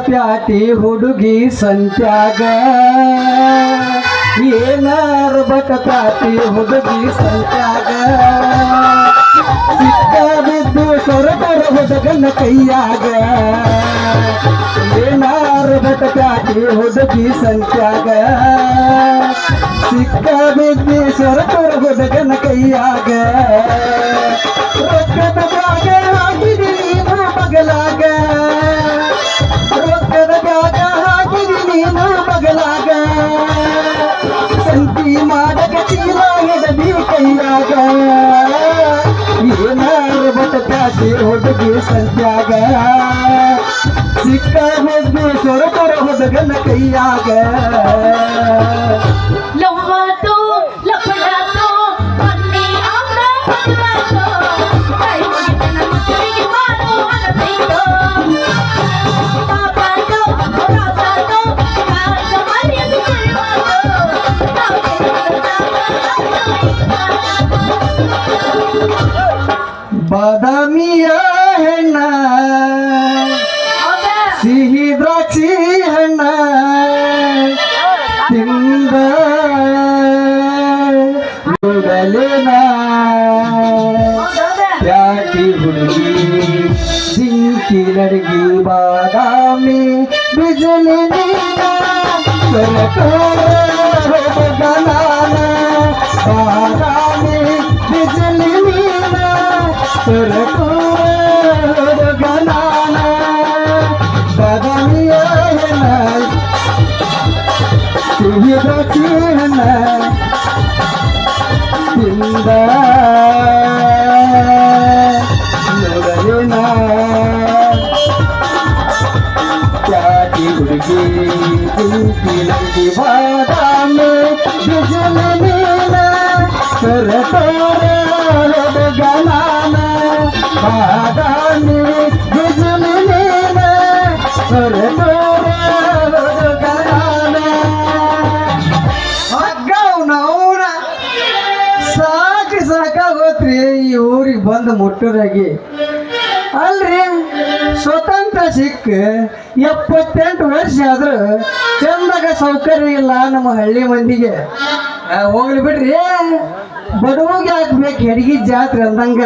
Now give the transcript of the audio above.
patty ಹುಡುಗಿ ಸಂತ್ಯಾಗ ಏನಾರ ಬಕ ಪ್ಯಾಟಿ ಹುಡುಗಿ ಸಂತ್ಯಾಗ ಸಿಕ್ಕ ಬಿದ್ದು ಸೊರಬರ ಹುಡುಗನ ಕೈಯಾಗ ಏನಾರ ಬಕ ಪ್ಯಾಟಿ ಹುಡುಗಿ ಸಂತ್ಯಾಗ ಸಿಕ್ಕ ಬಿದ್ದು ಸೊರಬರ ಹುಡುಗನ ಕೈಯಾಗ ರೊಕ್ಕದ ಬ್ಯಾಗ ಹಾಕಿದಿ ನೀನು ಬಗಲಾಗ ರೊಕ್ಕದ ಬ್ಯಾಗ ಹಾಕಿದಿ ನೀನು ಬಗಲಾಗ ಸಂತಿ ಮಾಡಕ ಚೀಲ ಹಿಡದಿ ಕೈಯಾಗ ಏನಾರ ಬಟ ಪ್ಯಾಟಿ ಹುಡುಗಿ ಸಂತ್ಯಾಗ ಸಿಕ್ಕ ಬಿದ್ದು ಸೊರಬರ ಹುಡುಗನ ಕೈಯಾಗ ಲವ್ವಾತು ಲಪಡಾತು ಅನ್ನಿ ಆಮ್ರ ಬದಲಾತು ಕೈ ಮುಗಿತನ ಮಕ್ಕಳಿಗೆ ಮಾಡು ಅನಬೇಕು ಪಾಪಾತು ರಾಸಾತು ಕಾಟ ಮರ್ಯಾದೆ ಬಾದಾಮಿಯ ಹೆಣ್ಣ ಸಿಹಿ ದ್ರಾಕ್ಷಿ ಹಣ್ಣ ತಿಂದ ನೋಡಲೇನ ಪ್ಯಾಟಿ ಹುಡುಗಿ ಜಿಂಕಿ ಲಡಗಿ ಬಾದಾಮಿ ಬಿಜಲಿ ಗನಾನ ಬಾದಾಮಿ ಬಿಜಲಿ ನೀನ ಗನಾನ ಬಾದಾಮಿಯ ಹೆಣ್ಣ ಸಿಹಿ ದ್ರಾಕ್ಷಿ ಹಣ್ಣ ತಿಂದ ನೋಡಲೇನ ಪ್ಯಾಟಿ ಹುಡುಗಿ ಜಿಂಕಿ ಲಡಗಿ ಬಾದಾಮಿ ಬಿಜಲಿ ನೀನ ಗನಾನ ಬಾದಾಮಿ ಬಿಜಲಿ ನೀನ ಗನಾನ ಹಗ್ಗವ್ನವ್ನ ಸಾಕಾಗೋತ್ರಿ ಈ ಊರಿಗೆ ಬಂದು ಮುಟ್ಟೋದಾಗಿ ಅಲ್ರಿ ಸ್ವತಂತ್ರ ಸಿಕ್ಕ 78 ವರ್ಷ ಆದ್ರೂ ಚಂದಾಗ ಸೌಕರ್ಯ ಇಲ್ಲ ನಮ್ಮ ಹಳ್ಳಿ ಮಂದಿಗೆ ಹೋಗ್ಲಿ ಬಿಡ್ರಿ ಬಡವಿಗೆ ಹಾಕ್ಬೇಕು ಹೆಡ್ಗಿ ಜಾತ್ರೆ ಅಂದಂಗ